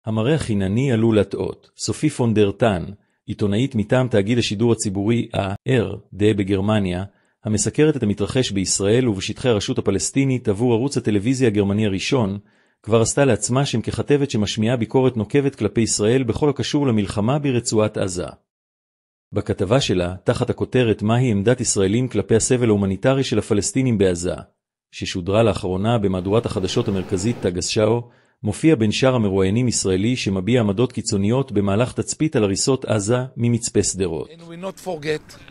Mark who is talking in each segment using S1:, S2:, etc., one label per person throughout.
S1: המראה החינני עלול לטעות. סופי פונדרטן, עיתונאית מטעם תאגיד השידור הציבורי ARD בגרמניה, המסקרת את המתרחש בישראל ובשטחי הרשות הפלסטינית עבור ערוץ הטלוויזיה הגרמני הראשון, כבר עשתה לעצמה שם ככתבת שמשמיעה ביקורת נוקבת כלפי ישראל בכל הקשור למלחמה ברצועת עזה. בכתבה שלה, תחת הכותרת מהי עמדת ישראלים כלפי הסבל ההומניטרי של הפלסטינים בעזה, ששודרה לאחרונה במהדורת החדשות המרכזית טגס-שאו, מופיע בין שאר המרואיינים ישראלי שמביע עמדות קיצוניות במהלך תצפית על הריסות עזה ממצפה שדרות.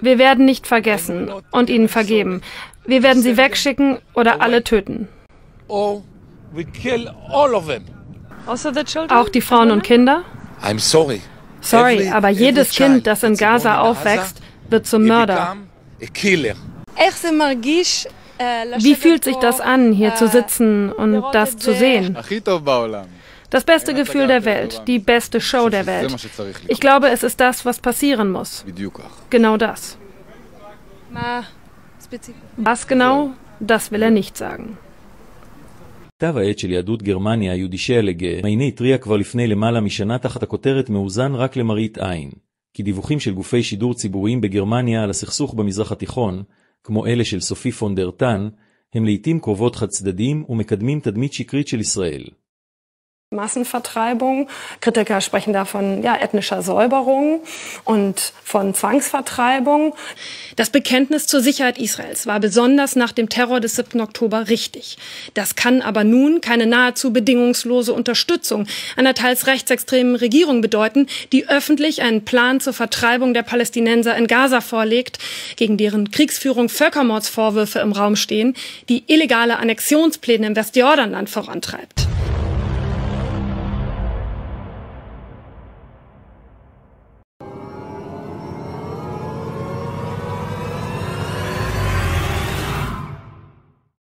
S2: Wir werden nicht vergessen und ihnen vergeben. Wir werden sie wegschicken oder alle töten. Auch die Frauen und Kinder? Sorry, aber jedes Kind, das in Gaza aufwächst, wird zum Mörder. Wie fühlt sich das an, hier zu sitzen und das zu sehen? Das beste Gefühl der Welt, die beste Show der Welt. Ich glaube, es ist das, was passieren muss. Genau das. Was genau, das will er nicht sagen.
S1: כתב העת של יהדות גרמניה, יודישיה לגה, מייני התריע כבר לפני למעלה משנה תחת הכותרת מאוזן רק למראית עין, כי דיווחים של גופי שידור ציבוריים בגרמניה על הסכסוך במזרח התיכון, כמו אלה של סופי פונדרטן, הם לעתים קרובות חד צדדים ומקדמים תדמית שקרית של ישראל.
S2: Massenvertreibung. Kritiker sprechen davon ethnischer Säuberung und von Zwangsvertreibung. Das Bekenntnis zur Sicherheit Israels war besonders nach dem Terror des 7. Oktober richtig. Das kann aber nun keine nahezu bedingungslose Unterstützung einer teils rechtsextremen Regierung bedeuten, die öffentlich einen Plan zur Vertreibung der Palästinenser in Gaza vorlegt, gegen deren Kriegsführung Völkermordsvorwürfe im Raum stehen, die illegale Annexionspläne im Westjordanland vorantreibt.